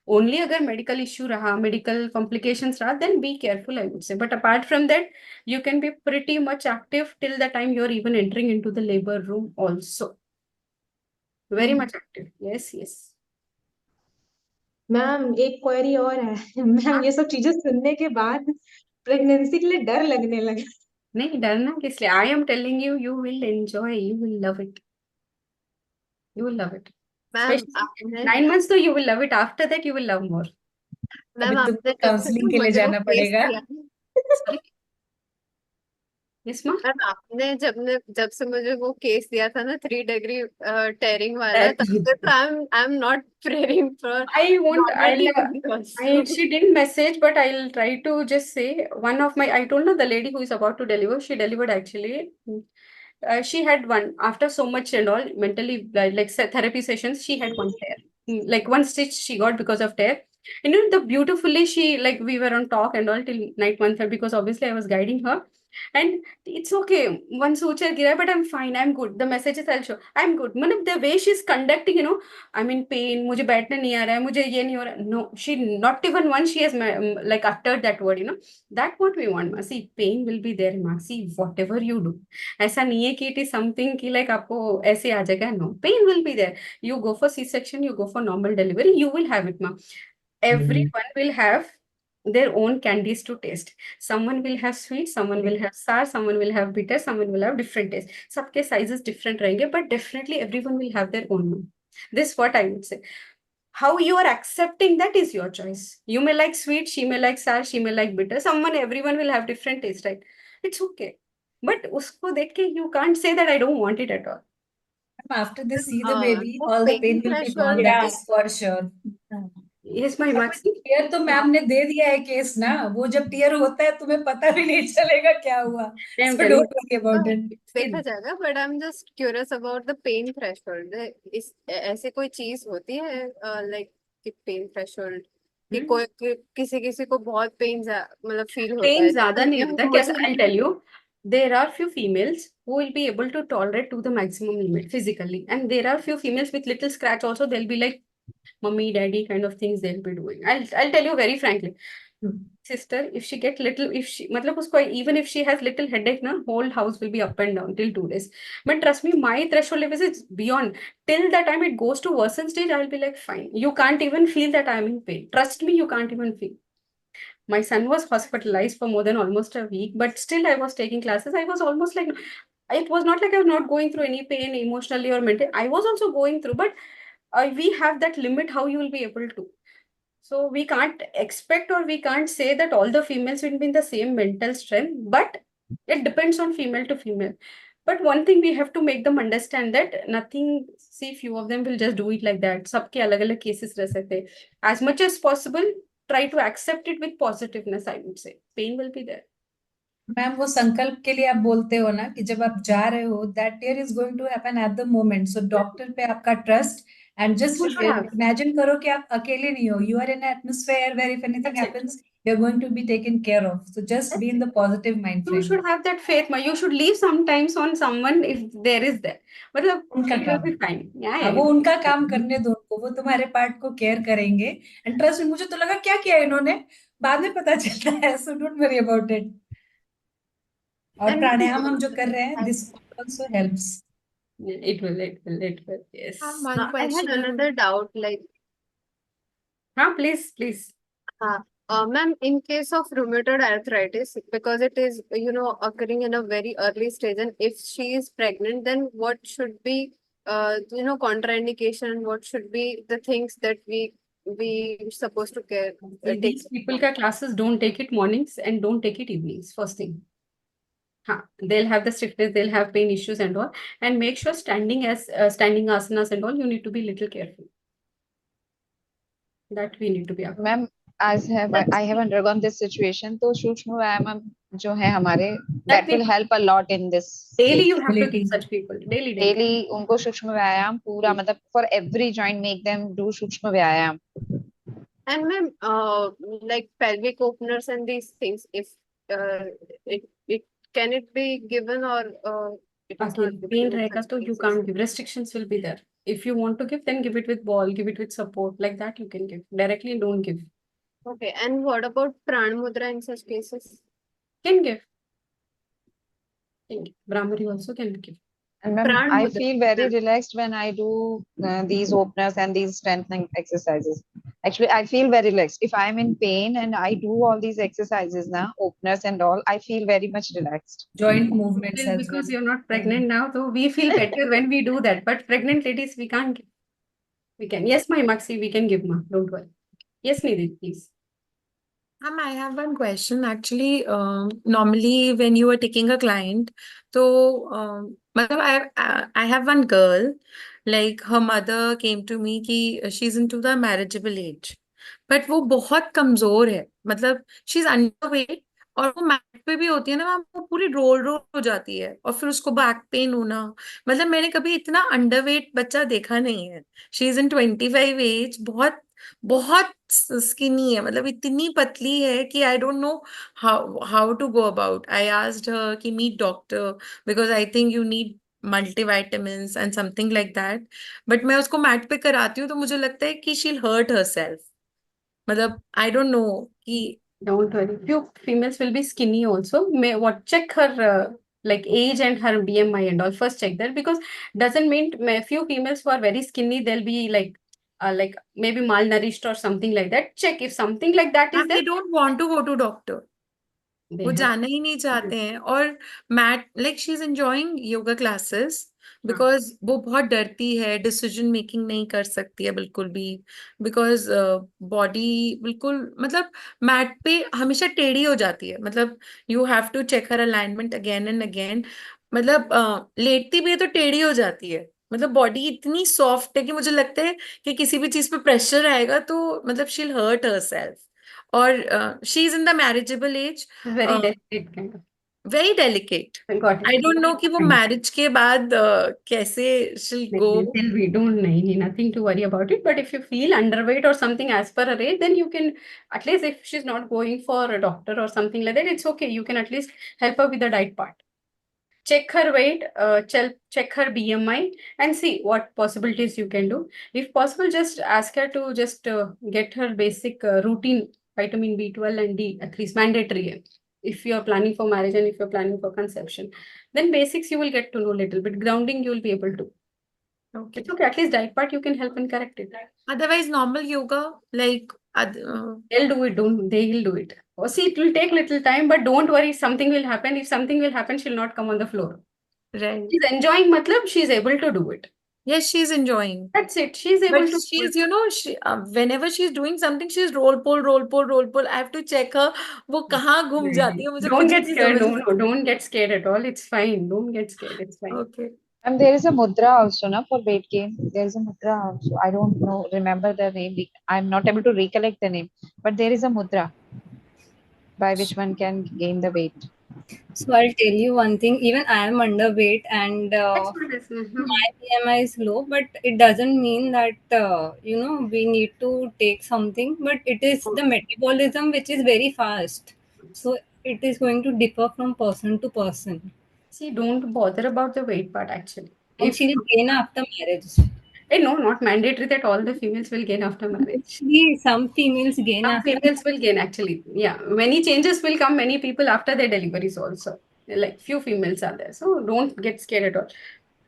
Only अगर medical issue रहा, medical complications रहा, then be careful, I would say. But apart from that, you can be pretty much active till the time you're even entering into the labor room also. Very much active. Yes. Ma'am एक query और है. Ma'am ये सब चीजें सुनने के बाद pregnancy के लिए डर लगने लगा. नहीं डरना किस लिए? I am telling you, you will enjoy, you will love it. You will love it. Ma'am Especially 9 months, तो you will love it. After that, you will love more. Ma'am अभी आपने तो जब से काउंसलिंग के लिए मुझे वो जाना केस पड़ेगा. दिया, Sorry. Yes, ma? मैम आपने जब से मुझे वो केस दिया था ना 3 डिग्री टेयरिंग वाला, तब से तो I am not preparing for She didn't message, but I'll try to just say I told her the lady who is about to deliver, she delivered actually. She had one, after so much and all, mentally, therapy sessions, she had one tear. Like one stitch she got because of tear. The beautifully we were on talk and all till night 1:30 because obviously I was guiding her. And it's okay. One suture gira, but I'm fine. I'm good. The messages I'll show. I'm good. मतलब the way she's conducting, I'm in pain. मुझे बैठने नहीं आ रहा है. मुझे ये नहीं हो रहा. No, she not even once she has uttered that word. That what we want. Ma. See, pain will be there. Ma. See, whatever you do. ऐसा नहीं है कि it is something कि आपको ऐसे आ जाएगा. No, pain will be there. You go for C-section. You go for normal delivery. You will have it, ma. Everyone will have their own candies to taste. Someone will have sweet, someone will have sour, someone will have bitter, someone will have different taste. सबके sizes different रहेंगे, but definitely everyone will have their own one. This what I would say. How you are accepting that is your choice. You may like sweet, she may like sour, she may like bitter. Everyone will have different taste, right? It's okay. But usko dekh ke you can't say that I don't want it at all. After they see the Uh, baby, the all the pain pain will be threshold gone. That Yeah. is for sure. Yes, my Maxi. Tear तो ma'am ने दे दिया है case ना, वो जब tier होता है तुम्हें पता भी नहीं चलेगा क्या हुआ. I'm So telling don't worry about it. देखा जाएगा, but I am just curious about the pain threshold. इस ऐसे कोई चीज होती है लाइक कि पेन थ्रेशोल्ड कि कोई किसी किसी को बहुत पेन मतलब फील होता पेन है. ज्यादा नहीं होता कैसे. I'll tell you, there are few females who will be able to tolerate to the maximum limit physically, and there are few females with little scratch also. They'll be like mummy, daddy kind of things they'll be doing. I'll tell you very frankly. Sister, if she get little, if she, मतलब उसको even if she has little headache, na, whole house will be up and down till 2 days. But trust me, my threshold level is beyond. Till the time it goes to worsen stage, I'll be like, fine. You can't even feel that I'm in pain. Trust me, you can't even feel. My son was hospitalized for more than almost a week, but still I was taking classes. I was almost like, it was not like I was not going through any pain emotionally or mentally. I was also going through, but we have that limit how you will be able to. So we can't expect or we can't say that all the females will be in the same mental strength, but it depends on female to female. But one thing we have to make them understand that nothing, see, few of them will just do it like that. सबके अलग-अलग cases रह सकते हैं. As much as possible, try to accept it with positiveness, I would say. Pain will be there. Ma'am वो संकल्प के लिए आप बोलते हो ना कि जब आप जा रहे हो, that tear is going to happen at the moment. So doctor पे आपका trust and just You should have. imagine करो कि आप अकेले नहीं हो. You are in an atmosphere where if anything That's it. happens, you're going to be taken care of. So just be in the positive mind You frame. should have that faith. You should leave sometimes on someone if there is there. मतलब उनका it will काम. be fine. Yeah, हाँ, yeah. वो उनका काम करने दो उनको, वो तुम्हारे पार्ट को केयर करेंगे. एंड ट्रस्ट मुझे तो लगा क्या किया इन्होंने, बाद में पता चलता है. So don't worry about it. और And प्राणायाम हम जो कर रहे हैं, this also helps. It will. Yes. One I had question. another doubt, like, Please. ma'am, in case of rheumatoid arthritis, because it is, occurring in a very early stage, and if she is pregnant, then what should be, contraindication? What should be the things that we supposed to care? Take? These people ka classes don't take it mornings and don't take it evenings. First thing. They'll have the stiffness, they'll have pain issues and all. And make sure standing asanas and all, you need to be little careful. That we need to be aware. Ma'am, I have undergone this situation. तो सूक्ष्म व्यायाम जो है हमारे that will help a lot in this. Daily case. you have to give such people. Daily. Daily उनको सूक्ष्म व्यायाम पूरा मतलब for every joint make them do सूक्ष्म व्यायाम. And ma'am, like pelvic openers and these things, if it can it be given or it is Again, not pain given in रहेगा such तो you cases? can't give. Restrictions will be there. If you want to give, then give it with ball, give it with support. Like that you can give. Directly don't give. Okay, and what about pran mudra in such cases? Can give. Brahmari also can give. And ma'am, Pran I mudra. feel very relaxed when I do these openers and these strengthening exercises. Actually, I feel very relaxed. If I'm in pain and I do all these exercises now, openers and all, I feel very much relaxed. Joint movements Well, as because well. you're not pregnant now, so we feel better when we do that. But pregnant ladies, we can't give. We can. Yes, my Maxi, we can give, ma. Don't worry. Yes, Nidhi, please. I have one question. Actually, normally when you are taking a client, so matlab I have one girl, like her mother came to me कि she's into the marriageable age, but वो बहुत कमजोर है, मतलब she's underweight और वो mat पे भी होती है ना, वो पूरी रोल हो जाती है और फिर उसको बैक पेन होना. मतलब मैंने कभी इतना अंडरवेट बच्चा देखा नहीं है. शी इज इन 25 एज, बहुत स्किनी है, मतलब इतनी पतली है कि I don't know how to go about. I asked her कि meet doctor because I think you need multivitamins and something like that. But मैं उसको मैट पे कराती हूँ तो मुझे लगता है कि शी विल हर्ट हरसेल्फ. मतलब आई डोंट नो कि Don't worry. Few females will be skinny also. Check her like age and her BMI and all. First check that, because doesn't mean few females who are very skinny, they'll be like like maybe malnourished or something like that. Check if something like that is And they there. don't want to go to doctor. They वो have जाना ही नहीं चाहते हैं और mat like she is enjoying yoga classes because वो बहुत डरती है, डिसीजन मेकिंग नहीं कर सकती है बिल्कुल भी, बिकॉज बॉडी बिल्कुल मतलब मैट पे हमेशा टेढ़ी हो जाती है, मतलब you have to check her alignment again and again, मतलब लेटती भी है तो टेढ़ी हो जाती है, मतलब बॉडी इतनी सॉफ्ट है कि मुझे लगता है कि किसी भी चीज पे प्रेशर आएगा तो मतलब शी विल हर्ट हरसेल्फ। और she is in the marriageable age, very delicate kind of. Very delicate. Got I it. Don't know कि वो Fine. मैरिज के बाद कैसे she'll go. Till we don't know, nothing to worry about it. But if you feel underweight or something as per her age, then you can at least, if she's not going for a doctor or something like that, it's okay. You can at least help her with the diet part. Check her weight, check her BMI, and see what possibilities you can do. If possible, just ask her to just get her basic routine vitamin B12 and D, at least mandatory. If you are planning for marriage and if you're planning for conception, then basics you will get to know little bit. Grounding you will be able to. Okay. It's okay. At least diet part you can help and correct it. Otherwise, normal yoga, like They'll do it. They'll do it. Oh, see, it will take little time, but don't worry. Something will happen. If something will happen, she'll not come on the floor. right. She's enjoying, matlab, she's able to do it. Yes, she's enjoying. That's it. She's able But to do she's, it. you know, whenever she's doing something, she's roll pull, roll pull, roll pull. I have to check her. वो कहाँ घूम जाती है मुझे Don't कुछ get नहीं scared. समझ No, don't get scared at all. It's fine. Don't get scared. It's fine. Okay. And there is a mudra also, na, for weight gain. There is a mudra also. I don't know, remember the name. I'm not able to recollect the name, but there is a mudra by which one can gain the weight. So I'll tell you one thing. Even I am underweight and That's what it is. my BMI is low, but it doesn't mean that you know, we need to take something. But it is the metabolism which is very fast, so it is going to differ from person to person. See, don't bother about the weight part actually. And If she'll gain after marriage. no, not mandatory that all the females will gain after marriage. Actually, some females gain Some after. females will gain actually. Yeah, many changes will come. Many people after their deliveries also. Like few females are there, so don't get scared at all.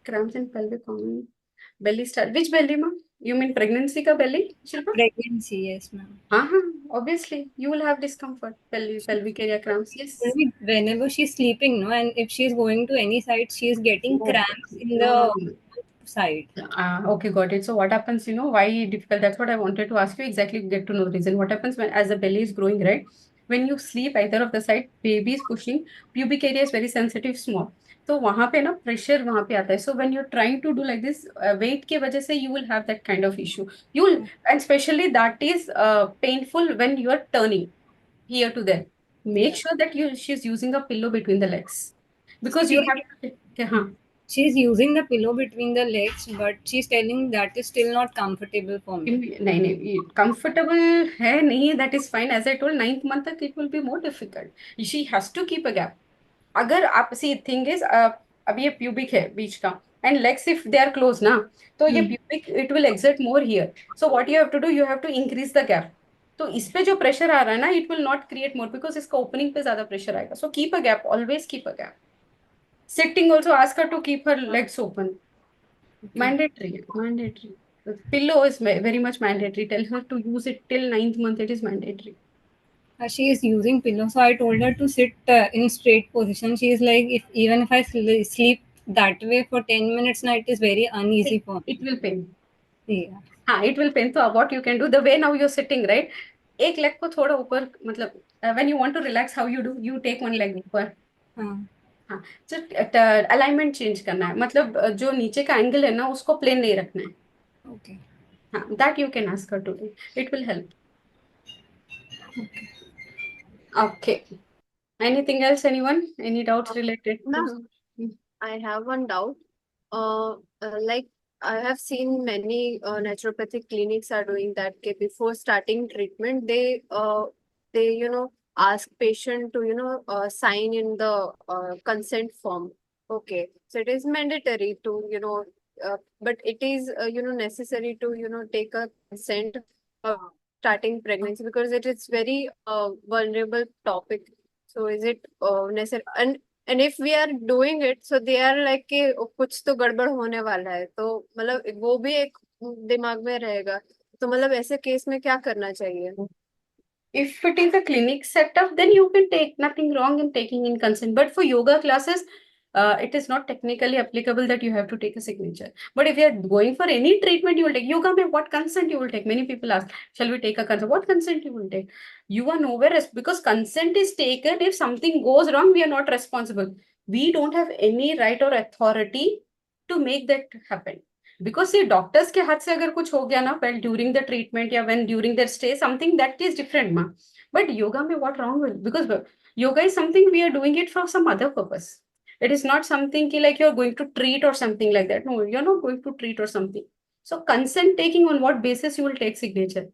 Cramps and pelvic common belly start. Which belly, ma'am? You mean pregnancy ka belly, Shilpa? Pregnancy, yes, ma'am. Obviously, you will have discomfort, pelvic area cramps. Yes. Only whenever she's sleeping, no, and if she's going to any side, she's getting No, cramps in no, the side. Okay, got it. So what happens, why difficult? That's what I wanted to ask you exactly, get to know the reason. What happens when as the belly is growing, right? When you sleep either of the side, baby is pushing, pubic area is very sensitive, small. तो वहां पे ना pressure वहां पे आता है. So when you're trying to do like this, weight के वजह से you will have that kind of issue. And especially that is painful when you are turning here to there. Make sure that she's using a pillow between the legs because you have to. She's using the pillow between the legs, but she's telling that is still not comfortable for me. नहीं comfortable है नहीं, that is fine. As I told, 9th month तक it will be more difficult. She has to keep a gap. अगर आप see thing is अब ये pubic है बीच का and legs if they are close ना तो ये pubic it will exert more here. So what you have to do, you have to increase the gap. तो इस पे जो प्रेशर आ रहा है ना, it will not create more because इसका opening पे ज्यादा प्रेशर आएगा. So keep a gap, always keep a gap. Sitting also ask her to keep her legs open. Mandatory. The pillow is very much mandatory. Tell her to use it till 9th month. It is mandatory. She is using pillow, so I told her to sit in straight position. She is like, even if I sleep that way for 10 minutes, now it is very uneasy for me. It will pain. Yeah. It will pain. So what you can do, the way now you're sitting, right? एक leg को थोड़ा ऊपर, मतलब when you want to relax, how you do? You take one leg ऊपर. So alignment change करना है. मतलब जो नीचे का angle है ना, उसको plane नहीं रखना है. Okay. That you can ask her to do. It will help. Okay. Anything else, anyone? Any doubts related to? Ma'am, I have one doubt. Like I have seen many naturopathic clinics are doing that. Okay, before starting treatment, they ask patient to sign in the consent form. Okay, so it is mandatory to but it is necessary to take a consent of starting pregnancy because it is very vulnerable topic. So is it necessary? And if we are doing it, so they are like कि कुछ तो गड़बड़ होने वाला है, तो मतलब वो भी एक दिमाग में रहेगा. तो मतलब ऐसे केस में क्या करना चाहिए? If it is a clinic setup, then you can take, nothing wrong in taking in consent. But for yoga classes, it is not technically applicable that you have to take a signature. But if you are going for any treatment, you will take yoga. Mein what consent you will take? Many people ask, shall we take a consent? What consent you will take? You are nowhere because consent is taken. If something goes wrong, we are not responsible. We don't have any right or authority to make that happen. Because से doctors के हाथ से अगर कुछ हो गया ना well during the treatment या when during their stay something that is different माँ बट योगा में what wrong will because yoga is something we are doing it for some other purpose. It is not something ki like you're going to treat or something like that. No, you're not going to treat or something. So consent taking, on what basis you will take signature?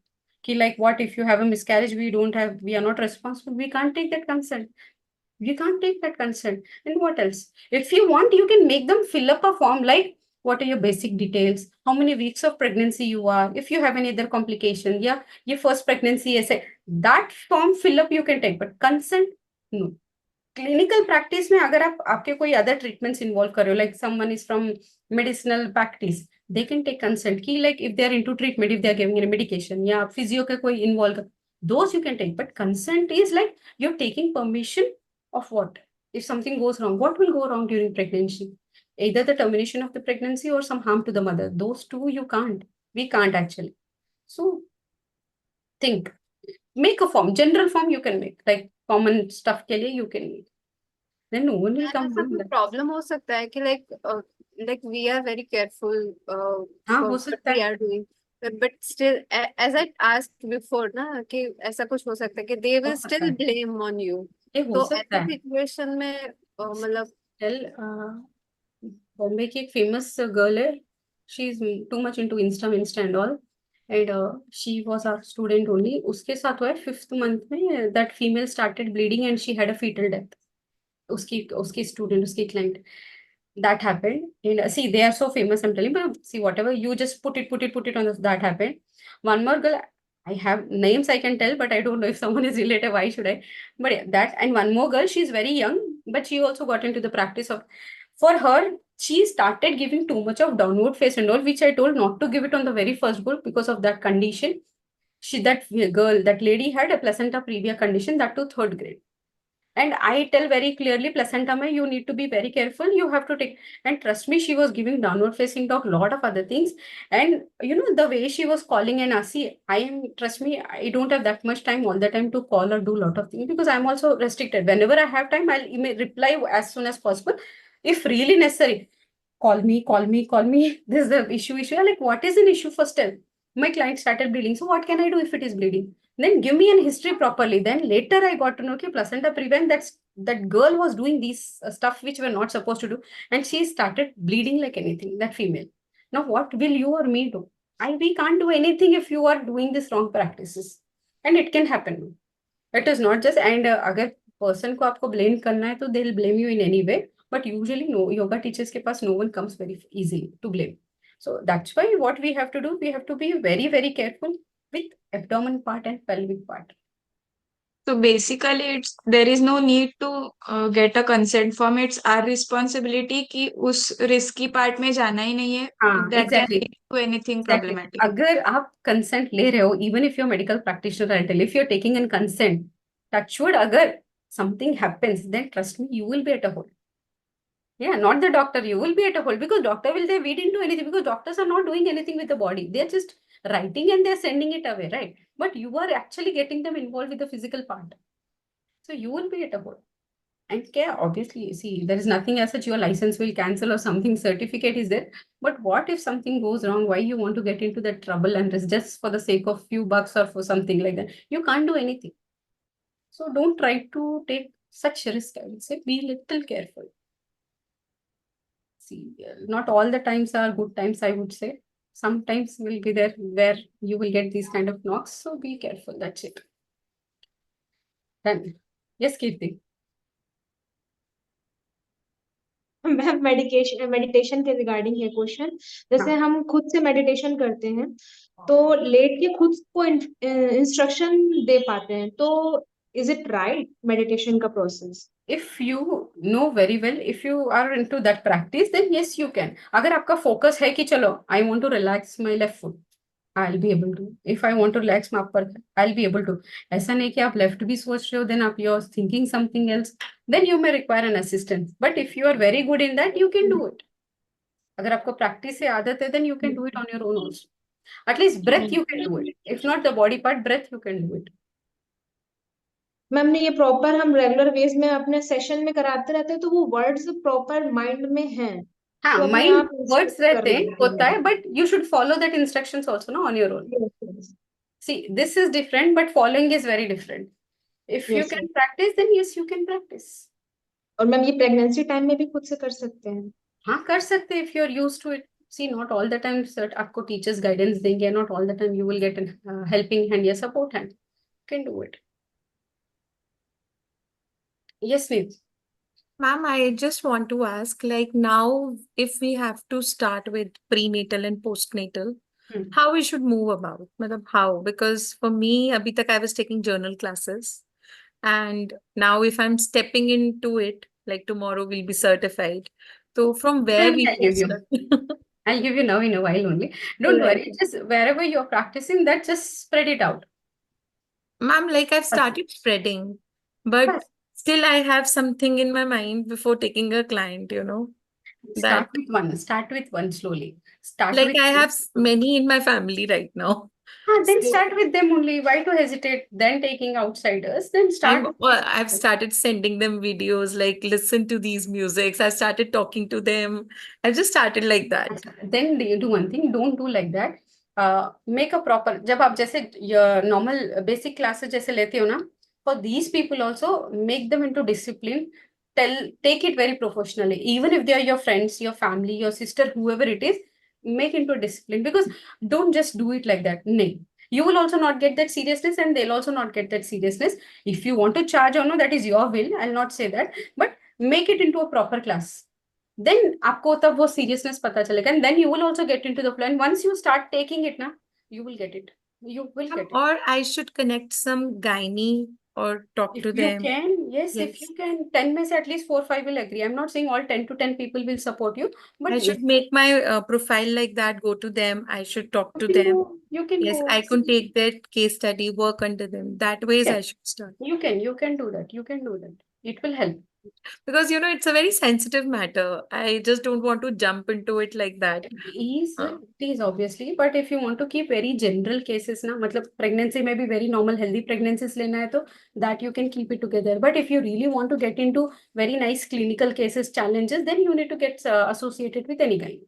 Ki like what if you have a miscarriage, we are not responsible. We can't take that consent. You can't take that consent. And what else? If you want, you can make them fill up a form like what are your basic details, how many weeks of pregnancy you are, if you have any other complication, yeah, your first pregnancy essay, that form fill up you can take, but consent, no. Clinical practice में अगर आप आपके कोई other treatments involve कर रहे हो, like someone is from medicinal practice, they can take consult की like if they are into treatment, if they are giving medication या फिजियो का कोई involve, those you can take. But consult is like you are taking permission of what? If something goes wrong, what will go wrong during pregnancy? Either the termination of the pregnancy or some harm to the mother. Those two you can't. We can't actually. So think. Make a form. General form you can make. Like common stuff के लिए you can make. Then no one will come ऐसा harm कोई that. Problem हो सकता है कि like we are very careful हाँ for हो what सकता we है. are doing, but still as I asked before ना कि ऐसा कुछ हो सकता है कि they हो will सकता still है. blame on you. ये हो तो सकता ऐसे है. सिचुएशन में मतलब Tell बॉम्बे की एक फेमस गर्ल है. She is too much into insta and all, and she was our student only. उसके साथ हुआ है 5th month में that female started bleeding and she had a foetal death. उसकी उसकी स्टूडेंट, उसकी client, that happened. And see, they are so famous, I'm telling you, but see, whatever you just put it on this, that happened. One more girl, I have names I can tell, but I don't know if someone is related, why should I? But yeah, that, and one more girl, she's very young, but she also got into the practice of, for her, she started giving too much of downward face and all, which I told not to give it on the very first book because of that condition. That girl, that lady had a placenta previa condition, that to 3rd grade. And I tell very clearly, placenta mein you need to be very careful. You have to take, and trust me, she was giving downward facing dog, lot of other things. And you know, the way she was calling and see, trust me, I don't have that much time all the time to call or do a lot of things because I'm also restricted. Whenever I have time, I'll reply as soon as possible. If really necessary, call me. This is the issue. I'm like, what is an issue first? Tell. My client started bleeding. So what can I do if it is bleeding? Then give me an history properly. Then later I got to know that placenta prevent, that girl was doing these stuff which were not supposed to do. And she started bleeding like anything, that female. Now what will you or me do? We can't do anything if you are doing this wrong practices. And it can happen. It is not just, and अगर person को आपको blame करना है तो they'll blame you in any way. But usually no, yoga teachers के पास no one comes very easily to blame. So that's why what we have to do, we have to be very, very careful with abdomen part and pelvic part. So basically, there is no need to get a consent form. It's our responsibility कि उस risky part में जाना ही नहीं है. हाँ, That can exactly. lead to anything Exactly. problematic. अगर आप consent ले रहे हो, even if you're medical practitioner, I tell, if you're taking in consent, touch wood, अगर something happens, then trust me, you will be at a hole. Yeah, not the doctor, you will be at a hole because doctor will they read into anything because doctors are not doing anything with the body. They're just writing and they're sending it away, right? But you are actually getting them involved with the physical part. So you will be at a hole. And care, obviously, see, there is nothing as such your license will cancel or something, certificate is there. But what if something goes wrong? Why you want to get into that trouble and risk just for the sake of few bucks or for something like that? You can't do anything. So don't try to take such risk, I would say. Be little careful. See, not all the times are good times, I would say. Sometimes will be there where you will get these kind of knocks. So be careful. That's it. Done. Yes, Kirti. Ma'am meditation के regarding है question. जैसे हाँ. हम खुद से meditation करते हैं तो लेट के खुद को इंस्ट्रक्शन दे पाते हैं, तो इज इट राइट मेडिटेशन का process? If you know very well, if you are into that practice, then yes, you can. अगर आपका focus है कि चलो, I want to relax my left foot, I'll be able to. If I want to relax my upper, I'll be able to. ऐसा नहीं कि आप left भी सोच रहे हो, then आप you're thinking something else, then you may require an assistance. But if you are very good in that, you can do it. अगर आपको practice से आदत है, then you can do it on your own also. At least breath you can do it. If not the body part, breath you can do it. Ma'am ने ये proper हम regular base में अपने session में कराते रहते हैं तो वो वर्ड्स प्रॉपर माइंड में हैं हाँ, तो अपने mind आप words इंस्टिंक्ट कर रहते हैं, लेते होता हैं है, but you should follow that instructions also, no, on your own. Yes, yes. See, this is different, but following is very different. If you Yes, can sir. practice, then yes, you can practice. और ma'am ये pregnancy time में भी खुद से कर सकते हैं हाँ, कर सकते हैं if you're used to it. See, not all the time sir आपको teachers guidance देंगे, not all the time you will get a helping hand या support hand. You can do it. Yes, Neet. Ma'am, I just want to ask, like now, if we have to start with prenatal and postnatal, how we should move about? Matlab, how? Because for me, abhi tak I was taking journal classes, and now if I'm stepping into it, like tomorrow we'll be certified. So from where we I'll should give you. start? I'll give you now in a while only. Don't worry. Just wherever you're practicing that, just spread it out. Ma'am, like I've started spreading, but Yes. still I have something in my mind before taking a client, you know, Start that with one. Start with one slowly. Start like with I one. have many in my family right now. Then So start with them only. Why to hesitate? Then taking outsiders. Then start. I've started sending them videos like listen to these musics. I started talking to them. I just started like that. Then you do one thing. Don't do like that. Make a proper. जब आप जैसे normal basic classes जैसे लेते हो ना, for these people also make them into discipline. Take it very professionally. Even if they are your friends, your family, your sister, whoever it is, make into a discipline because don't just do it like that. No. You will also not get that seriousness and they'll also not get that seriousness. If you want to charge or no, that is your will. I'll not say that. But make it into a proper class. Then आपको तब वो seriousness पता चलेगा. And then you will also get into the plan. Once you start taking it ना, you will get it. You will get it. Or I should connect some gynae or talk to If you them. can, yes, if you can, 10 में से at least 4-5 will agree. I'm not saying all 10 to 10 people will support you, but I yes, should make my profile like that, go to them. I should talk you to can them. go. You can Yes, go. I can take that case study, work under them. That ways I should start. You can do that. You can do that. It will help. Because, you know, it's a very sensitive matter. I just don't want to jump into it like that. It is obviously, but if you want to keep very general cases ना, मतलब pregnancy में भी very normal healthy pregnancies लेना है तो that you can keep it together. But if you really want to get into very nice clinical cases, challenges, then you need to get associated with any kind.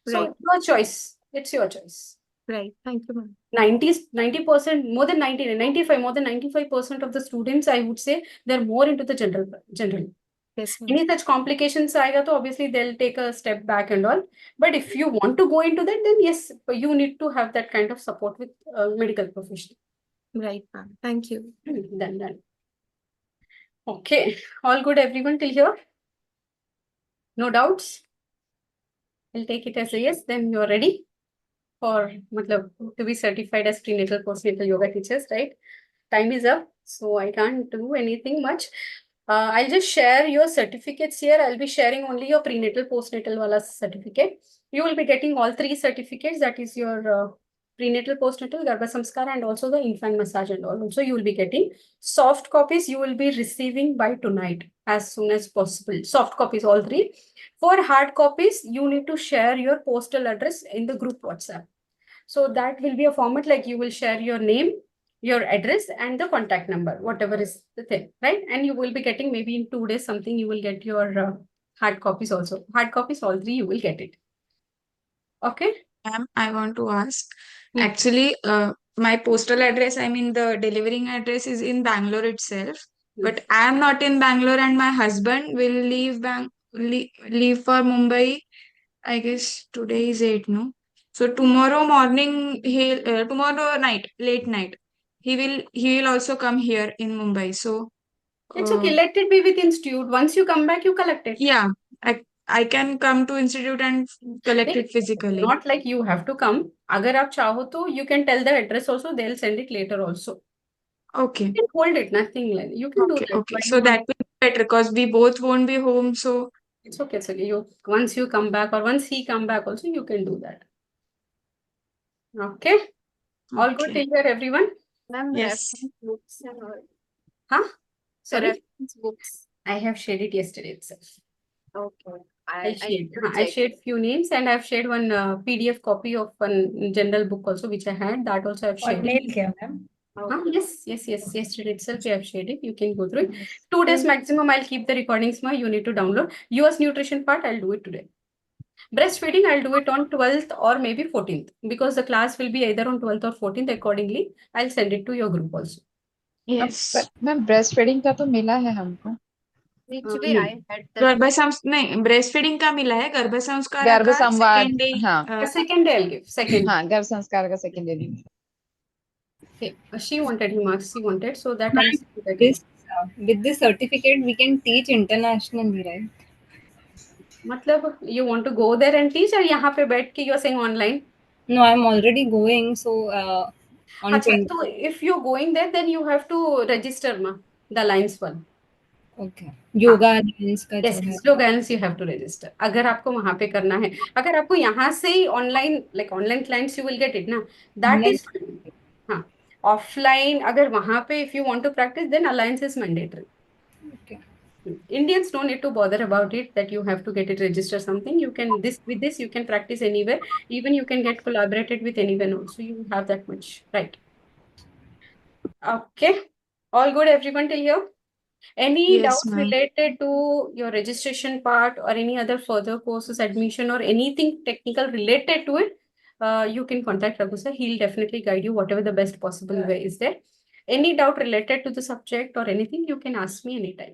So Right. your choice. It's your choice. Right. Thank you, ma'am. 90%, more than 90, 95, more than 95% of the students, I would say, they're more into the general. Yes, ma'am. Any such complications आएगा तो obviously they'll take a step back and all. But if you want to go into that, then yes, you need to have that kind of support with a medical professional. Right, ma'am. Thank you. Done. Okay, all good everyone till here? No doubts? I'll take it as a yes, then you're ready for matlab, to be certified as prenatal postnatal yoga teachers, right? Time is up, so I can't do anything much. I'll just share your certificates here. I'll be sharing only your prenatal postnatal wala certificate. You will be getting all 3 certificates. That is your prenatal postnatal Garbha Samskar and also the infant massage and all. Also, you will be getting soft copies. You will be receiving by tonight as soon as possible. Soft copies, all 3. For hard copies, you need to share your postal address in the group WhatsApp. So that will be a format like you will share your name, your address and the contact number, whatever is the thing, right? And you will be getting maybe in 2 days something, you will get your hard copies also. Hard copies, all 3, you will get it. Okay? Ma'am, I want to ask. Actually, my postal address, I mean the delivering address is in Bangalore itself. But I am not in Bangalore and my husband will leave leave for Mumbai. I guess today is 8, no? So tomorrow morning, tomorrow night, late night, he will also come here in Mumbai. So It's okay. Let it be with institute. Once you come back, you collect it. yeah, I can come to institute and collect it physically. Not like you have to come. Agar aap chaho to, you can tell the address also. They'll send it later also. Okay. You can hold it. Nothing like you can do that. Okay. So that will be better because we both won't be home. So it's okay. So once you come back or once he come back also, you can do that. Okay. All good Okay. till here, everyone? Ma'am, Yes. reference books and all. Huh? The Sorry, reference books. I have shared it yesterday itself. Okay. I I shared, need to I check. shared few names and I've shared one PDF copy of one general book also which I had. That also I've और shared. mail किया ma'am. Huh? Yes. Yesterday itself we have shared it. You can go through it. Yes. 2 days maximum. I'll keep the recordings. You need to download. US nutrition part. I'll do it today. Breastfeeding. I'll do it on 12th or maybe 14th because the class will be either on 12th or 14th. Accordingly, I'll send it to your group also. Yes. Ma'am breastfeeding का तो मिला है हमको. Actually, नहीं. I had that. नहीं, breast feeding का मिला है, गर्भ संस्कार गर्भ का संवाद, second day, हाँ. Second day I'll give. Second. हाँ, गर्भ संस्कार का second day. Okay. She wanted him. She wanted so that I'll send that. This with this certificate we can teach internationally, right? मतलब you want to go there and teach or यहाँ पे बैठ के you're saying online? No, I'm already going. So on अच्छा, 20. तो if you're going there, then you have to register the Alliance one. Okay. Yoga Alliance का Yes, जो है. slogans you have to register. अगर आपको वहाँ पे करना है, अगर आपको यहाँ से ही online like online clients you will get it ना. That Online. is हाँ. Offline अगर वहाँ पे if you want to practice then Alliance is mandatory. Okay. Indians don't need to bother about it that you have to get it registered something. You can with this you can practice anywhere. Even you can get collaborated with anyone also. You have that much right. Okay, all good everyone till here. Any Yes, doubts ma'am. related to your registration part or any other further courses admission or anything technical related to it? You can contact Raghu sir. He'll definitely guide you whatever the best possible way is there. Any doubt related to the subject or anything, you can ask me anytime.